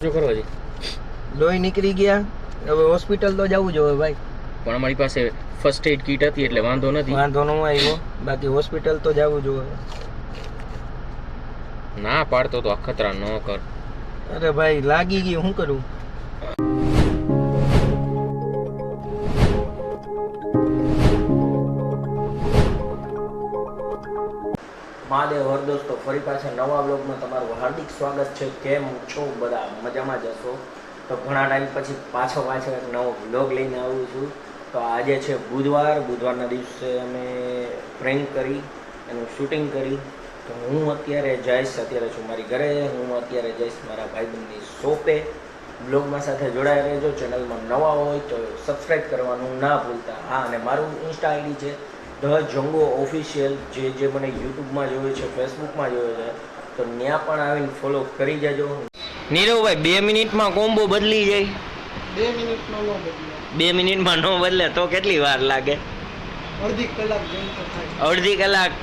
જો કરો હજી લોહી નીકળી ગયા. હવે હોસ્પિટલ તો જવું જોઈએ ભાઈ. પણ અમારી પાસે ફર્સ્ટ એડ કીટ હતી એટલે વાંધો નથી. વાંધો ન આવ્યો, બાકી હોસ્પિટલ તો જવું જોઈએ. ના પાડતો તો અખતરા ન કર. અરે ભાઈ લાગી ગઈ, શું કરું? મહાદેવ હર દોસ્તો, ફરી પાછા નવા બ્લોગમાં તમારું હાર્દિક સ્વાગત છે. કેમ છો બધા? મજામાં જશો? તો ઘણા ટાઈમ પછી પાછો એક નવો બ્લોગ લઈને આવું છું. તો આજે છે બુધવારના દિવસે અમે પ્રેન્ક કરી, એનું શૂટિંગ કરી. તો હું અત્યારે છું મારી ઘરે. હું અત્યારે જઈશ મારા ભાઈબંધની શોપે. બ્લોગમાં સાથે જોડાઈ રહેજો. ચેનલમાં નવા હોય તો સબસ્ક્રાઈબ કરવાનું ના ભૂલતા. હા, અને મારું ઇન્સ્ટા આઈડી છે ધ જંગો ઓફિશિયલ. જે મને યુટ્યુબમાં જોવે છે, ફેસબુકમાં જોવે છે, તો ત્યાં પણ આવીને ફોલો કરી જજો. નીરવભાઈ 2 મિનિટમાં કોમ્બો બદલી જાય. 2 મિનિટમાં ન બદલે. 2 મિનિટમાં ન બદલે તો કેટલી વાર લાગે? અડધી કલાક જેમ તો થાય. અડધી કલાક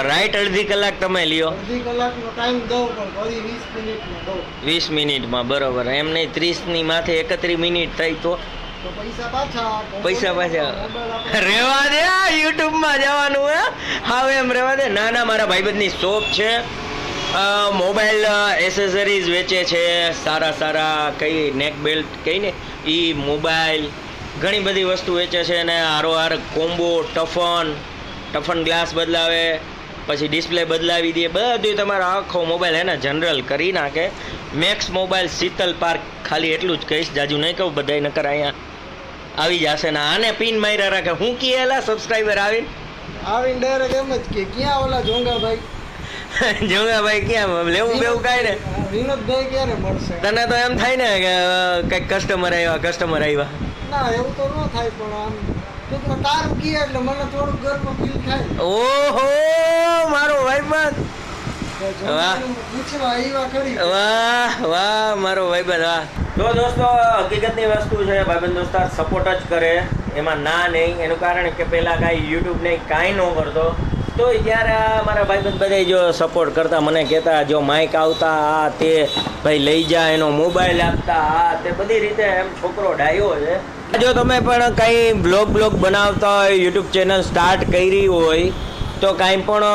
રાઈટ, અડધી કલાક તમે લ્યો. અડધી કલાકનો ટાઈમ દઉં પણ ફરી 20 મિનિટમાં દઉં. 20 મિનિટમાં બરોબર. એમ નહીં 30ની માથે 31 મિનિટ થઈ તો પૈસા પાછા રેવા દે. યુટ્યુબમાં જવાનું હે હવે એમ રેવા દે. ના ના, મારા ભાઈબંધની શોપ છે, મોબાઈલ એસેસરીઝ વેચે છે. સારા કઈ નેક બેલ્ટ કઈ ને એ મોબાઈલ ઘણી બધી વસ્તુ વેચે છે. અને હારોહાર કોમ્બો, ટફન ગ્લાસ બદલાવે, પછી ડિસ્પ્લે બદલાવી દે, બધું તમારો આખો મોબાઈલ હે ને જનરલ કરી નાખે. Max mobile, Sheetal Park. ખાલી એટલું જ કહીશ, જાજુ નહીં કહું. બધાય નકર અહીંયા આવી જશે ને આને પિન માર્યા રાખે. હું કીએલા સબસ્ક્રાઈબર આવીને ડાયરેક્ટ એમ જ કે ક્યાં ઓલા જોંગાભાઈ ક્યાં લેવું બેવું કાંઈ ને. વિનોદભાઈ ક્યારે મળશે? તને તો એમ થાય ને કે કંઈક કસ્ટમર આવ્યા. ના, એવું તો ન થાય, પણ આમ ટૂંકમાં તારું કીએ એટલે મને થોડું ગર્વ ફીલ થાય. ઓહો, મારો ભાઈબંધ. પૂછવા આવ્યા ખરી. વાહ મારો ભાઈબંધ, વાહ. તો દોસ્તો, હકીકતની વસ્તુ છે, ભાઈબંધ દોસ્તાર સપોર્ટ જ કરે, એમાં ના નહીં. એનું કારણ કે પહેલાં કાંઈ યુટ્યુબ નહીં, કાંઈ ન કરતો. તો ત્યારે મારા ભાઈબંધ બધા જો સપોર્ટ કરતા, મને કહેતા જો માઇક આવતા, આ તે ભાઈ લઈ જા, એનો મોબાઈલ આપતા, આ તે બધી રીતે એમ છોકરો ડાયો છે. જો તમે પણ કંઈ બ્લોગ બનાવતા હોય, યુટ્યુબ ચેનલ સ્ટાર્ટ કરી હોય, તો કાંઈ પણ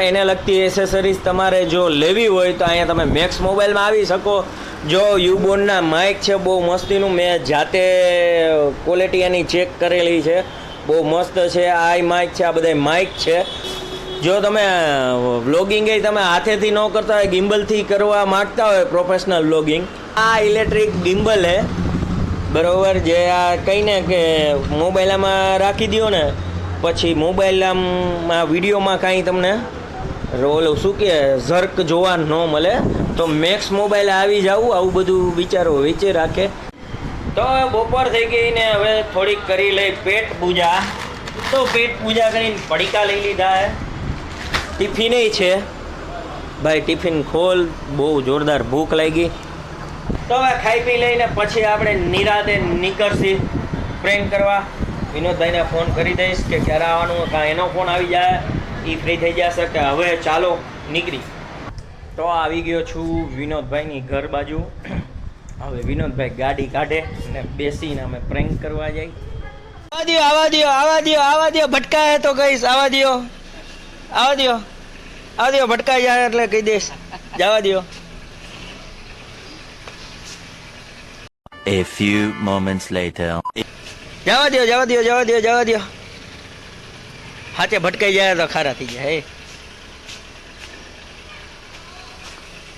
એને લગતી એસેસરીઝ તમારે જો લેવી હોય તો અહીંયા તમે મેક્સ મોબાઈલમાં આવી શકો. જો યુબોનના માઇક છે, બહુ મસ્તીનું. મેં જાતે ક્વોલિટી એની ચેક કરેલી છે, બહુ મસ્ત છે. આ માઇક છે, આ બધા માઇક છે. જો તમે વ્લોગિંગ એ તમે હાથેથી ન કરતા હોય, ગિમ્બલથી કરવા માગતા હોય પ્રોફેશનલ વ્લોગિંગ, આ ઇલેક્ટ્રિક ગિમ્બલ છે બરાબર. જે આ કહીને કે મોબાઈલમાં રાખી દો ને, પછી મોબાઈલમાં વિડીયોમાં કાંઈ તમને ઓલું શું કે ઝર્ક જોવા ન મળે. તો મેક્સ મોબાઈલ આવી જાવું, આવું બધું વિચારો વેચે રાખે. તો બપોર થઈ ગઈ ને હવે થોડીક કરી લઈ પેટ પૂજા. તો પેટ પૂજા કરીને પડીકા લઈ લીધા હે. ટિફિન છે ભાઈ, ટિફિન ખોલ, બહુ જોરદાર ભૂખ લાગી. તો હવે ખાઈ પી લઈને પછી આપણે નિરાતે નીકળશી પ્રેન્ક કરવા. વિનોદભાઈને ફોન કરી દઈશ કે ક્યારે આવવાનું, કાં એનો ફોન આવી જાય, એ ફ્રી થઈ જશે કે હવે ચાલો નીકળી. તો આવી ગયો છું વિનોદભાઈની ઘર બાજુ. હવે વિનોદભાઈ ગાડી કાઢે અને બેસીને અમે પ્રેન્ક કરવા જઈએ. આવા દો ભટકાય તો કહીશ. આવા દો ભટકાઈ જાય એટલે કહી દઈશ જવા દો. A few moments later. જવા દો. હાચે ભટકાઈ જાય તો ખારા થઈ જાય.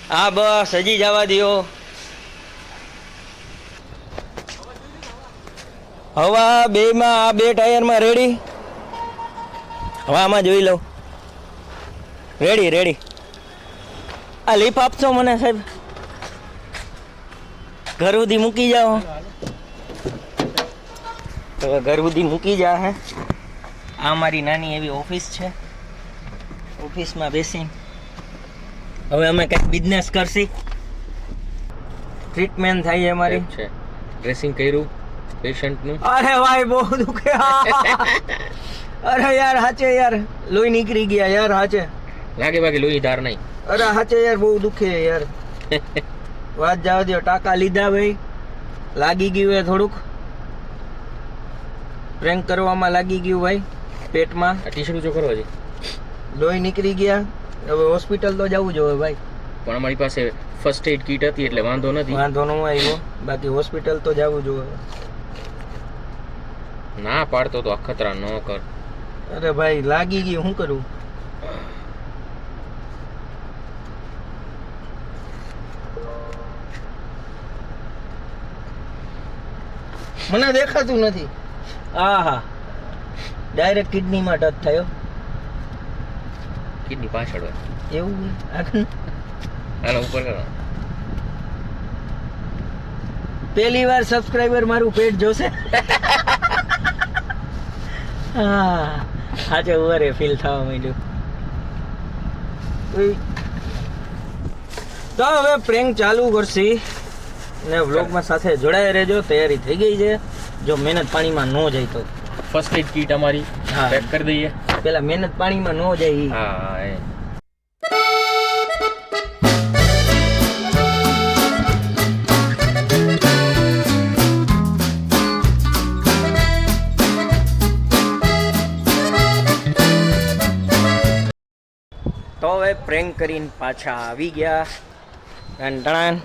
હા બસ, હજી જવા દો. હવા બેમાં, આ 2 ટાયરમાં રેડી. હવામાં જોઈ લઉં. રેડી. આ લીફ આપશો મને સાહેબ? ઘર સુધી મૂકી જાઓ. તો ઘર સુધી મૂકી જા. હે આ મારી નાની એવી ઓફિસ છે. ઓફિસમાં બેસી હવે અમે કંઈક બિઝનેસ કરશી. ટ્રીટમેન્ટ થાય છે અમારી. ડ્રેસિંગ કર્યું પેશન્ટનું. અરે ભાઈ બહુ દુખે. અરે યાર હાચે યાર લોહી નીકળી ગયા યાર. હાચે લાગે બાકી લોહી ધાર નહીં. અરે હાચે યાર બહુ દુખે યાર. વાત જવા દો, ટાંકા લીધા ભાઈ, લાગી ગયું એ થોડુંક પ્રેન્ક કરવામાં લાગી ગયું ભાઈ, પેટમાં આ ટી શર્ટ કરવા છે લોહી નીકળી ગયા. હવે હોસ્પિટલ તો જવું જોઈએ ભાઈ. પણ અમારી પાસે ફર્સ્ટ એડ કીટ હતી એટલે વાંધો નથી. વાંધો ન આવ્યો, બાકી હોસ્પિટલ તો જવું જોઈએ. ના પાડતો તો અખતરા ન કર. અરે ભાઈ લાગી ગયું, શું કરું? મને દેખાતું નથી. આહા, ડાયરેક્ટ કિડનીમાં ટચ થયો. કિડની પાછળ હોય. એવું આગળ આનો ઉપર કરો. પહેલી વાર સબસ્ક્રાઇબર મારું પેટ જોશે. હા, આજે ઓવરે ફીલ થવા માંડ્યું. તો હવે પ્રેન્ક ચાલુ કરશી ને વ્લોગમાં સાથે જોડાયા રહેજો. તૈયારી થઈ ગઈ છે, જો મહેનત પાણીમાં ન જાય તો. ફર્સ્ટ એડ કીટ અમારી હા. પેક કરી દઈએ. પેલા મહેનત પાણીમાં ન જાય. હા એ તો હવે પ્રેન્ક કરીને પાછા આવી ગયા. ટણ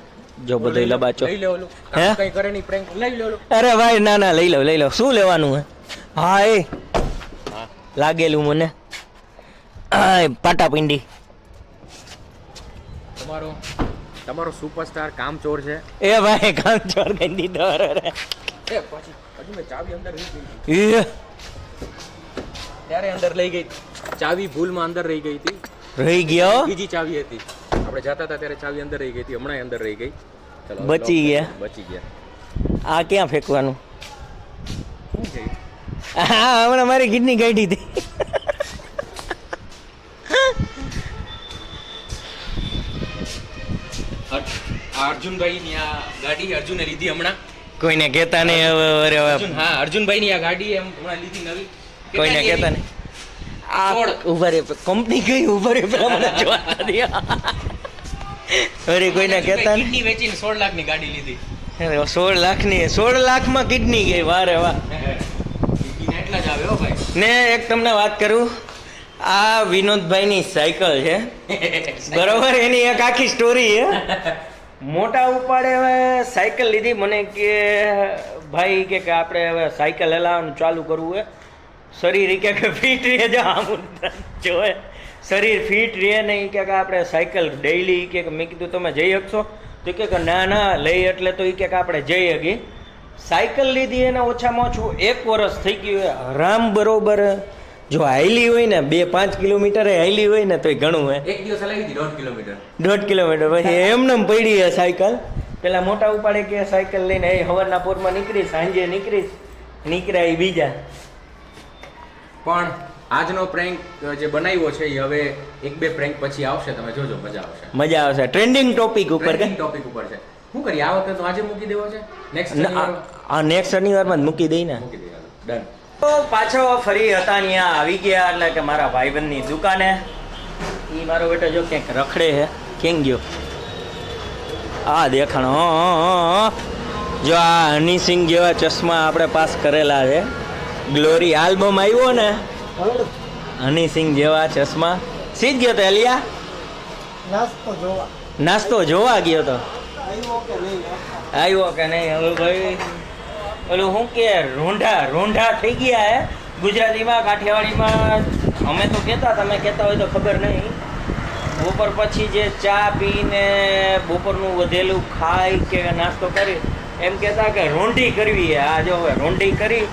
જો બધો લબાચો. લઈ લે ઓલું. હે? કઈ કરે નહીં પ્રેન્ક લઈ લે ઓલું. અરે ભાઈ ના ના, લઈ લો. શું લેવાનું હે? હા એ હા લાગેલું મને. આ પાટાપિંડી. તમારો સુપરસ્ટાર કામચોર છે. એ ભાઈ કામ ચોર કરી દીધો. અરે એ પછી હજુ મેં ચાવી અંદર રહી ગઈ. એ ત્યારે અંદર લઈ ગઈ. ચાવી ભૂલમાં અંદર રહી ગઈ હતી. રહી ગયો. બીજી ચાવી હતી. આપણે જતા હતા ત્યારે ચાવી અંદર રહી ગઈ હતી. હમણાં અંદર રહી ગઈ. ચલો હવે બચી lock ગયા. બચી ગયા. આ ક્યાં ફેંકવાનું? શું છે? હા, હમણાં મારી કિડની કાઢી હતી. અર્જુનભાઈ ની આ ગાડી અર્જુને લીધી હમણાં. કોઈને કહેતા નહીં હવે. અરે અર્જુન હા અર્જુનભાઈ ની આ ગાડી એમ હમણાં લીધી નવી. કોઈને કહેતા નહીં. આ ઉભા રે, કંપની કઈ ઉભા રે, પેલા મને જોવા દે. અરે કોઈને કહેતા નહીં. કિડની વેચીને 16 લાખની ગાડી લીધી. 16 લાખની, 16 લાખમાં કિડની ગઈ. વારે વાહ. કિડની એટલા જ આવે હો ભાઈ. ને એક તમને વાત કરું, આ વિનોદભાઈની સાયકલ છે બરોબર. એની એક આખી સ્ટોરી છે. મોટા ઉપાડે હવે સાયકલ લીધી. મને કે ભાઈ કે આપણે હવે સાયકલ હલાવવાનું ચાલુ કરવું છે. શરીર કે ફિટ રહે. જો આમ જોવે શરીર ફિટ રહે નહીં કે આપણે સાયકલ ડેઈલી કે મેં કીધું તમે જઈ શકશો? તો કે ના ના લઈ એટલે તો એ કે આપણે જઈ શકીએ. સાયકલ લીધી એને ઓછામાં ઓછું 1 વર્ષ થઈ ગયું. આરામ બરોબર. જો હાઈલી હોય ને 2-5 કિલોમીટર હાઈલી હોય ને તો ઘણું હે. એક દિવસ હલાવી હતી 1.5 કિલોમીટર. 1.5 કિલોમીટર પછી એમને પડી છે સાયકલ. પેલા મોટા ઉપાડે કે સાયકલ લઈને એ સવારના પોરમાં નીકળીશ, સાંજે નીકળીશ. નીકળ્યા એ બીજા. પણ આજનો પ્રેન્ક જે બનાવ્યો છે એ હવે 1-2 પ્રેન્ક પછી આવશે. તમે જોજો, મજા આવશે. મજા આવશે. ટ્રેન્ડિંગ ટોપિક ઉપર કે ટોપિક ઉપર છે. શું કરીએ આ વખતે તો આજે મૂકી દેવો છે. નેક્સ્ટ આ નેક્સ્ટ શનિવારમાં જ મૂકી દઈ ને. મૂકી દઈએ. ડન. તો પાછો ફરી હતા ત્યાં આવી ગયા. એટલે કે મારા ભાઈબંધની દુકાને. એ મારો બેટો જો ક્યાંક રખડે છે. ક્યાં ગયો? આ દેખાણ. જો આ હનીસિંગ જેવા ચશ્મા આપણે પાસ કરેલા છે. ગ્લોરી આલ્બમ આવ્યો ને, હનીસિંગ જેવા ચશ્મા. સીધ ગયો તો એલિયા નાસ્તો જોવા ગયો તો. આવ્યો કે નહીં? હવે ભાઈ ઓલું શું કે રોંઢા થઈ ગયા હે ગુજરાતીમાં, કાઠિયાવાડીમાં. અમે તો કહેતા, તમે કહેતા હોય તો ખબર નહીં. બપોર પછી જે ચા પીને બપોરનું વધેલું ખાઈ કે નાસ્તો કરી એમ કહેતા કે રોંઢી કરવી હે. આ જો હવે રોંઢી કરી,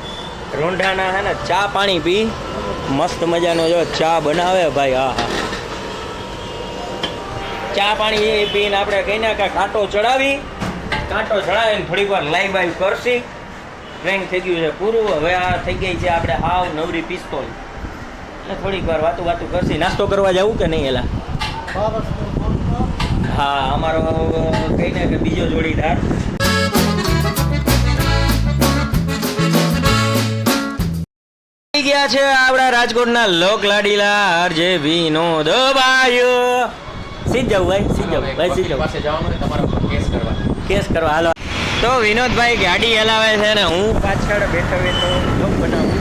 રોંઢાના હે ને ચા પાણી પી. મસ્ત મજાનો જો ચા બનાવે ભાઈ. હા હા, ચા પાણી એ પીને આપણે કહીને કે કાંટો ચડાવીને થોડીક વાર લાઈ બાઈ કરશી. પ્રેન્ક થઈ ગયું છે પૂરું. હવે આ થઈ ગઈ છે આપણે હાવ નવરી પિસ્તોલ. એટલે થોડીક વાર વાતું કરશી. નાસ્તો કરવા જવું કે નહીં? એલા હા, અમારો કહીને કે બીજો જોડીદાર. ગયા છે આપણા રાજકોટના લોક લાડીલા આરજે વિનોદ ભાઈ. સીધ જાવ ભાઈ, સીધ જાવ ભાઈ, સીધ જાવ. પાસે જવાનું છે તમારા કેસ કરવા. કેસ કરવા હાલો. તો વિનોદભાઈ ગાડી હલાવે છે ને હું પાછળ બેઠો બેઠો બ્લોગ બનાવું.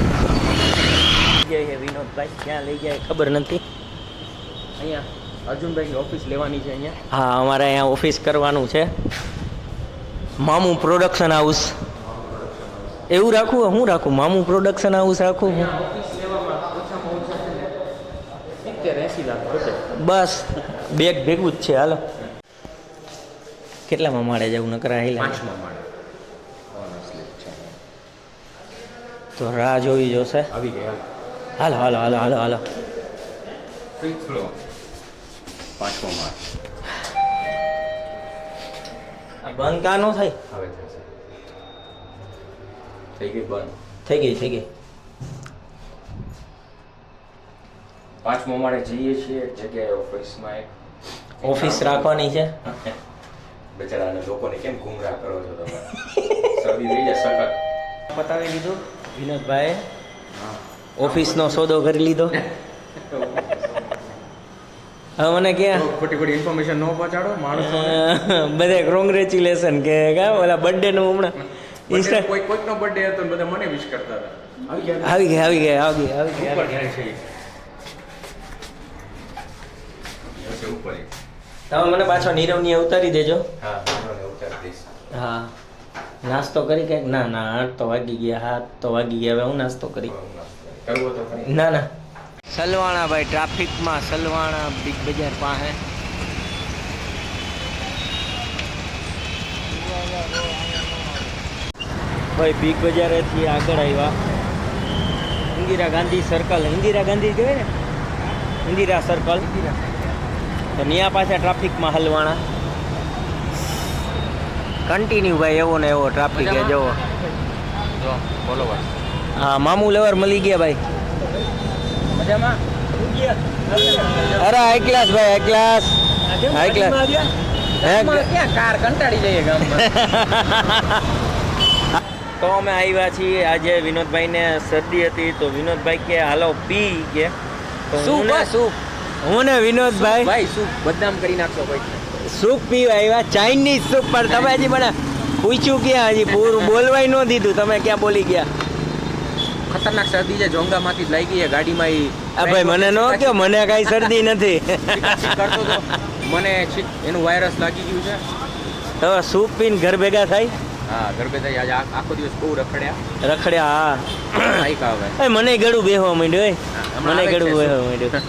વિનોદભાઈ ક્યાં લઈ જાય ખબર નથી. અહીંયા અર્જુનભાઈની ઓફિસ લેવાની છે અહીંયા. હા અમારે અહીંયા ઓફિસ કરવાનું છે. મામુ પ્રોડક્શન હાઉસ એવું રાખવું હું રાખું મામુ પ્રોડક્શન હાઉસ રાખું હું ઓફિસ લેવામાં ઓછામાં ઓછા છે ને 70-80 લાખ ખર્ચે. બસ બેગ ભેગું જ છે હાલો. કેટલામાં માળે જવું નકરા હિલા 5મા માળે. Honestly, છે. તો રાહ જોવી જોશે. આવી ગયા. હાલો હાલો હાલો હાલો હાલો. 5th floor. 5મો માળ. આ બંધ કા નો થાય. હવે થશે. થઈ ગઈ બંધ. થઈ ગઈ થઈ ગઈ. 5મો માળે જઈએ છીએ એક જગ્યાએ ઓફિસમાં એક ઓફિસ રાખવાની છે. બેચારાને લોકોને કેમ ગુમરાહ કરો છો તમે? સર્દી થઈ જાય સખત. બતાવી દીધું વિનોદભાઈ. હા. ઓફિસનો સોદો કરી લીધો. હવે મને ક્યાં ખોટી ખોટી ઇન્ફોર્મેશન ન પહોંચાડો માણસો. બધે કોંગ્રેચ્યુલેશન કે કા ઓલા બર્થડે નું હમણાં ઇન્સ્ટા કોઈકનો બર્થડે હતો ને બધા મને વિશ કરતા હતા. આવી ગયા. આવી ગયા આવી ગયા આવી ગયા આવી ઉપર ગયા. જાય છે ઈ. હશે ઉપર ઈ. તમે મને પાછો નીરવની ઉતારી દેજો. હા મને ઉતારી દઈશ. હા નાસ્તો કરી કે ના ના 8 તો વાગી ગયા 7 તો વાગી ગયા હવે હું નાસ્તો કરી. કરવો તો ખરી. ના ના સલવાણા ભાઈ ટ્રાફિકમાં સલવાણા બિગ બજાર પાસે. ભાઈ બિગ બજારેથી આગળ આવ્યા ઇન્દિરા ગાંધી સર્કલ. ઇન્દિરા ગાંધી કહેવાય ને ઇન્દિરા સર્કલ. તો ત્યાં પાછા ટ્રાફિકમાં હલવાણા કન્ટિન્યુ ભાઈ એવો ને એવો ટ્રાફિક એ જવો. જો બોલો ભાઈ. હા મામુ લેવર મળી ગયા ભાઈ. મજામાં? અરે હાઈ ક્લાસ ભાઈ હાઈ ક્લાસ હાઈ ક્લાસ. ક્યાં કાર કંટાળી જઈએ ગામમાં. તો અમે આવ્યા છીએ આજે વિનોદભાઈને શરદી હતી તો વિનોદભાઈ કે હાલો પી કે તો હું ને વિનોદભાઈ ભાઈ શું બદનામ કરી નાખશો ભાઈ. સૂપ પીવા આવ્યા ચાઇનીઝ સૂપ. પણ તમે હજી મને પૂછ્યું ક્યાં હજી પૂરું બોલવાય ન દીધું. તમે ક્યાં બોલી ગયા? ખતરનાક શરદી છે જોંગામાંથી જ લાગી છે ગાડીમાં ઈ. આ ભાઈ મને ન કહો મને કાંઈ શરદી નથી. કરતો તો મને એનું વાયરસ લાગી ગયું છે. તો સૂપ પીને ઘર ભેગા થાય. હા ગરબે થઈ આજે આખો દિવસ બહુ રખડ્યા. રખડ્યા આઈકા હવે. હા મને ગળું બેહવા માંડ્યું હમણાં મને આવે જ ગળું છે બેહવા માંડ્યું.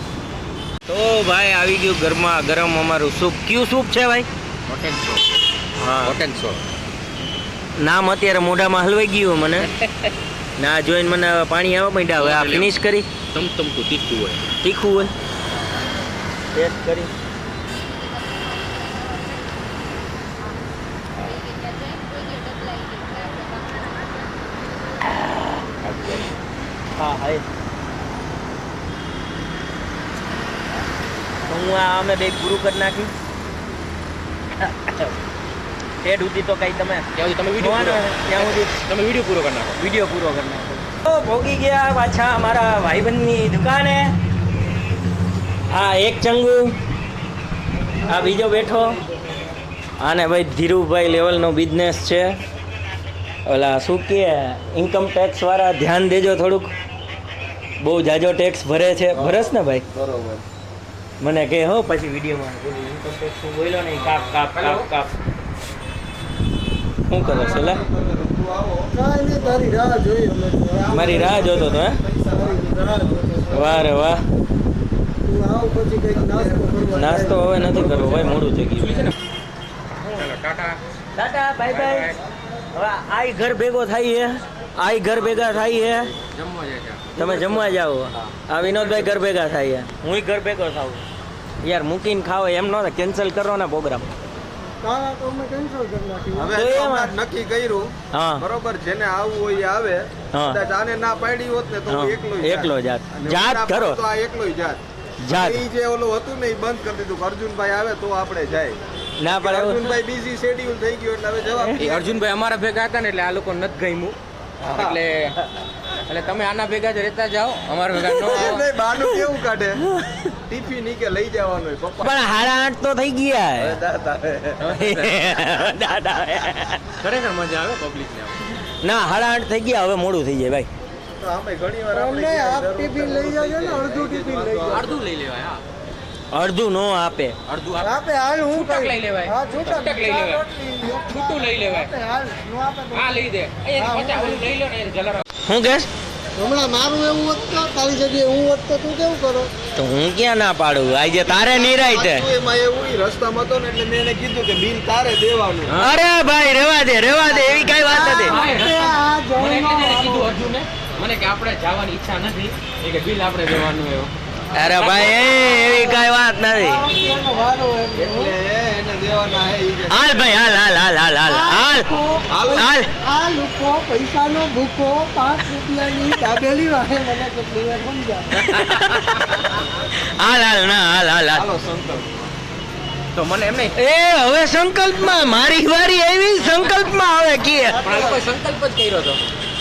તો ભાઈ આવી ગયું ગરમા ગરમ અમારું સૂપ. કયું સૂપ છે ભાઈ? Hot and so. હા હોટ એન્ડ સો. નામ અત્યારે મોઢામાં હલવાઈ ગયું મને. ના જોઈને મને પાણી આવવા માંડ્યા. હવે આ ફિનિશ કરી તમતમતું તીખું હોય. તીખું હોય ટેસ્ટ કરી. હા હાય તો હું આ અમે બે પૂરું કરી નાખ્યું. હેડ સુધી તો કઈ તમે ત્યાં સુધી તમે વિડીયો ત્યાં સુધી તમે વિડીયો પૂરો કરી નાખો. વિડીયો પૂરો કરી નાખો. તો ભોગી ગયા પાછા અમારા ભાઈબંધની દુકાને. આ એક ચંગુ આ બીજો બેઠો. આને ભાઈ ધીરુભાઈ લેવલનો બિઝનેસ છે. ઓલા શું કહે ઇન્કમ ટેક્સ વાળા ધ્યાન દેજો થોડુંક. બહુ જાજો ટેક્સ ભરે છે. ભરસ ને ભાઈ? બરોબર. મને કહે હો પછી વિડીયોમાં ઇન્કમ ટેક્સ હું બોલ્યો નહીં. કાપ કાપ કાપ કાપ. શું કરો છો લા? કાંઈ નહીં, તારી રાહ જોઈ અમે તો. મારી રાહ જોતો તો હે? તારી રાહ જોતો. વાહ રે વાહ. તું આવ પછી કંઈક નાસ્તો કરવા નાસ્તો હવે નથી કરવો ભાઈ મોડું થઈ ગયું. ચાલો ટાટા. Tata bye bye. હવે આઈ ઘર ભેગો થાય છે. આઈ ઘર ભેગા થાય છે. જમવા જાય છે. તમે જમવા જાઓ. આ વિનોદભાઈ ઘર ભેગા થાય છે. હું ઘર ભેગો થાઉં. યાર મૂકીને ખાઓ એમ ન કેન્સલ કરો ને પ્રોગ્રામ. તારા તો અમે કેન્સલ કરી નાખ્યું. હવે તો તો એમાં- અમે નક્કી કર્યું હા બરોબર જેને આવવું હોય એ આવે હા. કદાચ આને ના પાડી હોત ને તો હું એકલો જાત. અને જાત હું ના કરો. પાડું તો આ એકલો જાત જાત. ઈ જે ઓલું હતું ને એ બંધ કરી દીધું કે અર્જુનભાઈ આવે તો આપણે જાય. ના પડે એવું. અર્જુનભાઈ બીજી શેડ્યુલ થઈ ગયું એટલે હવે જવાબ એ અર્જુનભાઈ અમારા ભેગા હતા ને એટલે આ લોકો નથી ગમ્યું. એટલે તમે આના ભેગા જ રહેતા જાઓ, અમારા ભેગા ન આવો. નહીં બાનું કેવું કાઢે ટિફિન ઈ કે લઈ જવાનું હોય પપ્પા પણ 8:30 તો થઈ ગયા હવે દાદા દાદા ખરેખર મજા આવે પબ્લિકને. ના 8:30 થઈ ગયા, હવે મોડું થઈ જાય ભાઈ. તો આમે ઘણી વાર આપણે અમને ક્યાંય હાફ જરૂર ટિફિન લઈ જાજો ને અડધું ટિફિન લઈ જાજો. અડધું લઈ લેવાય. હા, અડધું નો આપે. અડધું આપે હાલ હું છૂટક કઈ લઈ લેવાય. હા છૂટક છૂટક લઈ લેવાય. લેવાય. છૂટું લઈ લેવાય. આપે હાલ નો આપે તો હા લઈ દે. હા, પચાસ ઓલું લઈ લો ને જલારામ. હું કહેશ હમણાં મારું એવું હોત તો તારી જગ્યાએ હું હોત તો તું કેવું કરો? તો હું ક્યાં ના પાડું, આજે તારે નિરાય છે. પાછું એમાં એવું ઈ રસ્તામાં હતો ને એટલે મેં એને કીધું કે બિલ તારે દેવાનું અરે ભાઈ રેવા દે એવી કઈ વાત નથી. હા, એ આપે રસ્તા- આ મને એટલે જ એને જઈને કીધું અર્જુને મને કે આપણે જવાની ઈચ્છા નથી, એ કે બિલ આપણે દેવાનું એવું. અરે ભાઈ એવી કઈ વાત નથી. એનો વારો એટલે એને દેવાના હે ઈ કે હાલ ભાઈ હાલ હાલ હાલ હાલ હાલ હાલ હાલ. આ લોકો પૈસાનો ભૂખો 5 રૂપિયાની દાબેલી વાહે મને કેટલી વાર સમજાવે. હાલ હાલ ના હાલ હાલ હાલ. હાલો સંકલ્પ તો મને એમ નહીં, એ હવે સંકલ્પમાં મારી વારી આવી, સંકલ્પમાં હવે કે પણ આ લોકોએ સંકલ્પ જ કર્યો હતો.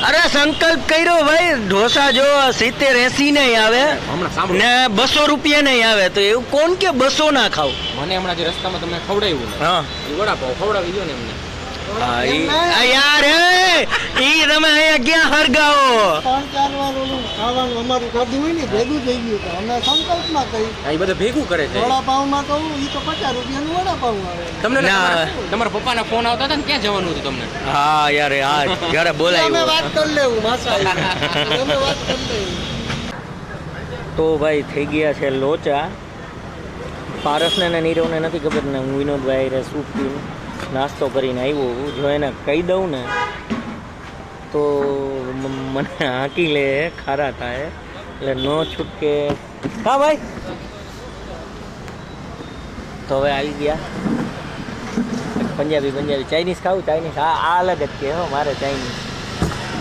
અરે સંકલ્પ કર્યો ભાઈ. ઢોસા જો 70-80 નહીં આવે હમણાં સાંભળો, ને 200 રૂપિયા નહીં આવે, તો એવું કોણ કે 200 ના ખાવ. મને હમણાં જે રસ્તામાં તમે ખવડાવ્યું ને હા એ વડાપાવ ખવડાવી દો ને એમને. યાર ઈ તમે અહીંયા ક્યાં હરગાવો. 3-4 વાર ઓલું ખાવાનું અમારું ખાધું હોય ને ભેગું થઈ ગયું તો અમે સંકલ્પમાં કહી આ એ બધા ભેગું કરે છે. વડાપાવમાં તો ઈ તો 50 રૂપિયાનું વડાપાવ આવે. તમને ના. તમારા પપ્પાના ફોન આવતા હતા ને ક્યાં જવાનું હતું તમને? હા યાર હા જ્યારે અમે બોલાવ્યો. વાત કરી લેવું માસા અમે વાત કરી લેવું. તો ભાઈ થઈ ગયા છે લોચા. પારસને ને નીરવને નથી ખબર ને હું વિનોદભાઈ રે સૂપ પીને નાસ્તો કરીને આવ્યો. જો એને કહી દઉં ને તો મને હાંકી લે, ખારા થાય એટલે ન છૂટકે. હા ભાઈ તો હવે આવી ગયા પંજાબી ચાઇનીઝ ખાવું ચાઇનીઝ. આ અલગ જ કે હો મારે ચાઇનીઝ.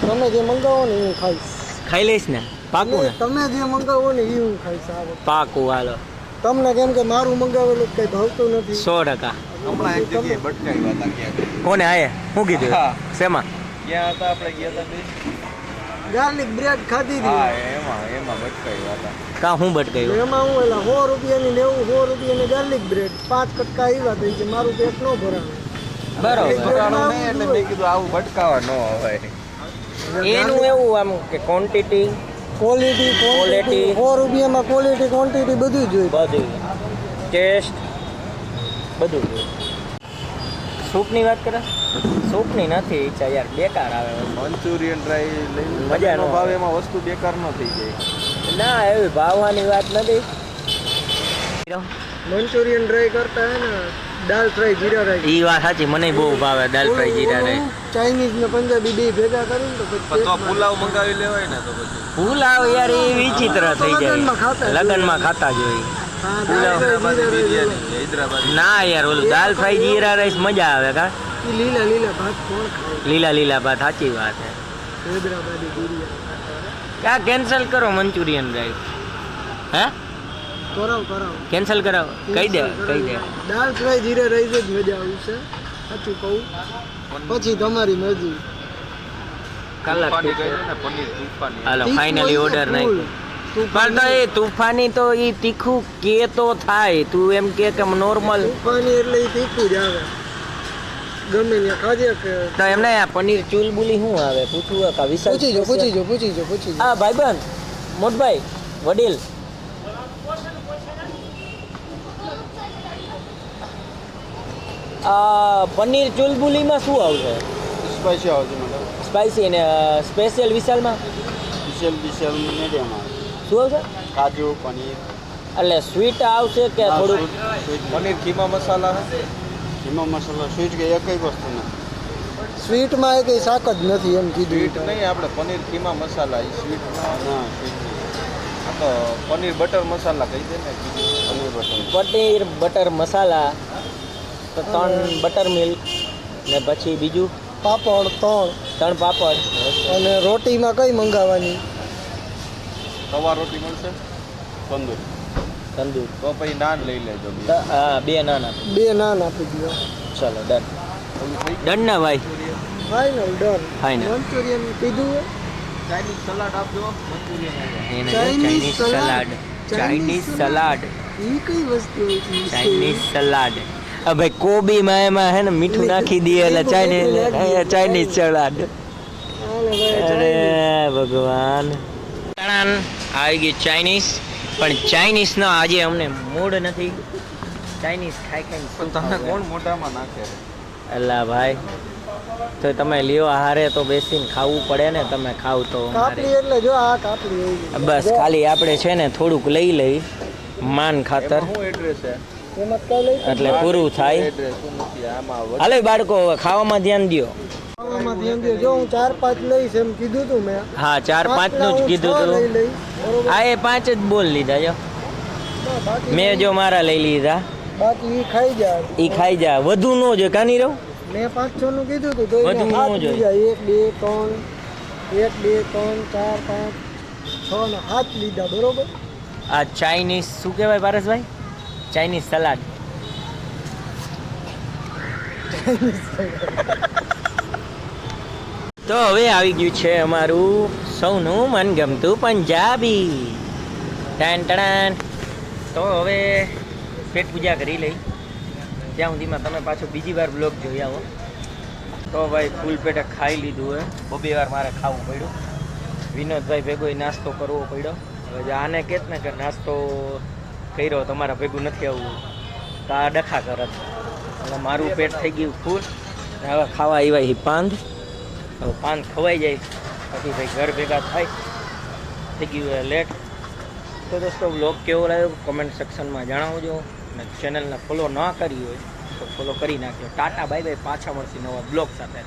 તમે જે મંગાવો ને હું ખાઈશ. ખાઈ લઈશ ને પાકું ને? તમે જે મંગાવો ને એ હું ખાઈશ. આ વખતે. પાકું હાલો તમને કેમ કે મારું મંગાવેલું કઈ ભાવતું નથી. 100%. હમણાં એક જગ્યાએ ભટકાવ્યા હતા ક્યાંક કોને આયે શું કીધું હા. શેમાં? ક્યાં હતા આપણે ગયા હતા બે ગાર્લિક બ્રેડ ખાધી હા હતી. એમાં ભટકાવ્યા હતા કા હું ભટકાયું? એમાં હું એલા 100 રૂપિયાની 100 રૂપિયાની ગાર્લિક બ્રેડ 5 કટકા આવ્યા તો છે મારું પેટ ન ભરાવે. બરોબર. ભટકાણું નહીં એટલે મેં કીધું આવું ભટકાવા ન હોય એનું એવું આમ કે ક્વોન્ટિટી ક્વોલિટી Quality. 100 રૂપિયામાં ક્વોલિટી ક્વોન્ટિટી બધું જ હોય. બધું ટેસ્ટ બધું. સૂપની વાત કરે? સૂપની નથી ઈચ્છા યાર, બેકાર આવે. મંચુરિયન ટ્રાય લઈ મજા ન નો ભાવ આવે. એમાં વસ્તુ બેકાર ન થઈ જાય ના એવી ભાવવાની વાત નથી. મંચુરિયન ડ્રાય કરતા હે ને દાલ ફ્રાય જીરા રાઈસ. ઈ વાત સાચી, મને બહુ ભાવે દાલ ફ્રાય જીરા રાઈસ. ચાઇનીઝ ને પંજાબી બે ભેગા કરીને તો પછી તો પેટમાં પુલાવ મંગાવી લેવાય ને તો પછી પુલાવ યાર એ વિચિત્ર થઈ લગનમાં ખાતા જાય. જ લગનમાં ખાતા જોઈએ. હા, દાલ ફ્રાય હૈદરાબાદી જીરા રાઈસ. બિરયાની હૈદરાબાદી ના યાર ઓલું દાલ ફ્રાય જીરા રાઈસ મજા આવે કા. ઈ લીલા લીલા ભાત કોણ ખાય? લીલા ભાત સાચી વાત છે. હૈદરાબાદી બિરયાની ક્યાં કેન્સલ કરો મંચુરિયન રાઈસ? હે કરાવ કેન્સલ કરાવો? કહી દે. દાલ ફ્રાય જીરા રાઈસ જ મજા આવશે સાચું કહું. પછી તમારી મરજી. કલાક તુફાની કહી દે ને પનીર તુફાની હાલો તીખું ફાઇનલી હોય ઓર્ડર ને નાખ્યો. full. પણ તો એ તુફાની તો એ તીખું કે તો થાય. તું એમ કે નોર્મલ તૂફાની એટલે ઈ તીખું જ આવે. ગમે ત્યાં ખાજે કે તો એમને આ પનીર ચુલબુલી શું આવે પૂછવું કા વિશાલ? પૂછી જો. હા ભાઈબંધ મોટભાઈ વડીલ આ પનીર ચુલબુલીમાં શું આવશે? સ્પાઈસી આવશે મેડમ સ્પાઈસી ને સ્પેશિયલ વિશાલમાં સ્પેશિયલ મીડિયમ આવે શું આવશે? કાજુ પનીર એટલે સ્વીટ આવશે કે થોડુંક? પનીર ખીમા મસાલા ખીમા મસાલા સ્વીટ કે એક વસ્તુ નથી સ્વીટમાં એ કઈ શાક જ નથી એમ સ્વીટ કીધું. નહીં આપણે પનીર ખીમા મસાલા એ સ્વીટ ના સ્વીટ આ તો પનીર બટર મસાલા કહી દે ને પનીર બટર પનીર બટર મસાલા તો 3 બટર મિલ્ક ને પછી બીજું પાપડ 3 પાપડ અને રોટીમાં કઈ મંગાવવાની? તવા રોટી મળશે તંદૂરી તંદૂર. તો પછી નાન લઈ લેજો હા 2 નાન આપો. 2 નાન આપી દો. ચલો ડન. ઓલું થઈ ડન ને ભાઈ? Final done Final. મંચુરિયન કીધું હે? ચાઇનીઝ સલાડ આપજો મંચુરિયન એને Chinese Chinese salad Chinese salad ઈ કઈ વસ્તુ હોય છે? ચાઇનીઝ સલાડ ભાઈ કોબીમાં એમાં હે ને મીઠું નાખી દઈએ એટલે ચાઇનીઝ સલાડ હાલે ભાઈ અરે Chinese. ભગવાન તણાન આવી ગઈ ચાઇનીઝ પણ ચાઇનીઝ નો આજે અમને મૂડ નથી ચાઇનીઝ ખાઈ ખાઈ પણ તમને કોણ મોઢામાં નાખે અલ્લા ભાઈ તો તમે લ્યો હારે તો બેસીને ખાવું પડે ને તમે ખાવ તો કાપડી એટલે જો આ કાપડી એવી. બસ ખાલી આપણે છે ને થોડુંક લઈ લઈ માન ખાતર એમાં શું એડ્રેસ છે એમાં કઈ લઈ એટલે પૂરું થાય એડ્રેસ શું નથી આમાં હાલે બાળકો હવે ખાવામાં ધ્યાન દ્યો ખાવામાં ધ્યાન દે. જો હું 4-5 લઈશ એમ કીધું તું મેં. હા 4-5 નું જ પાંચના હું કીધું 6 તું લઈ લઈશ. બરોબર? આ એ 5 જ બોલ લીધા જો બાકી મેં જો મારા લઈ લીધા બાકી ઈ ખાઈ જાય. ઈ ખાઈ જા વધુ નો જો કાની રહું મેં 5-6 નું કીધું તું તો વધુ એને ન હાથ જોઈએ. લીધા 1 2 3 4 5 6 ને હાથ લીધા બરોબર. આ ચાઇનીઝ શું કહેવાય પારસભાઈ ચાઇનીઝ સલાડ તો હવે આવી ગયું છે અમારું સૌનું મનગમતું પંજાબી ટાણ ટણાન તો હવે પેટ પૂજા કરી લઈ ત્યાં સુધીમાં તમે પાછો બીજી વાર બ્લોગ જોઈ આવો તો ભાઈ ફૂલ પેટે ખાઈ લીધું હે બે વાર મારે ખાવું પડ્યું વિનોદભાઈ ભેગો નાસ્તો કરવો પડ્યો હવે જો આને કહેત ને કે નાસ્તો કર્યો તમારા ભેગું નથી આવવું તો આ ડખા કરત એટલે મારું પેટ થઈ ગયું ફૂલ ને હવે ખાવા આવ્યા એ પાંદ હવે પાંદ ખવાઈ જાય પછી ભાઈ ઘર ભેગા થાય થઈ ગયું લેટ તો દોસ્તો બ્લોગ કેવો લાગ્યો કમેન્ટ સેક્શનમાં જણાવજો અને ચેનલને ફોલો ન કરી હોય તો ફોલો કરી નાખ્યો ટાટા બાય બાય પાછા મળશે નવા બ્લોગ સાથે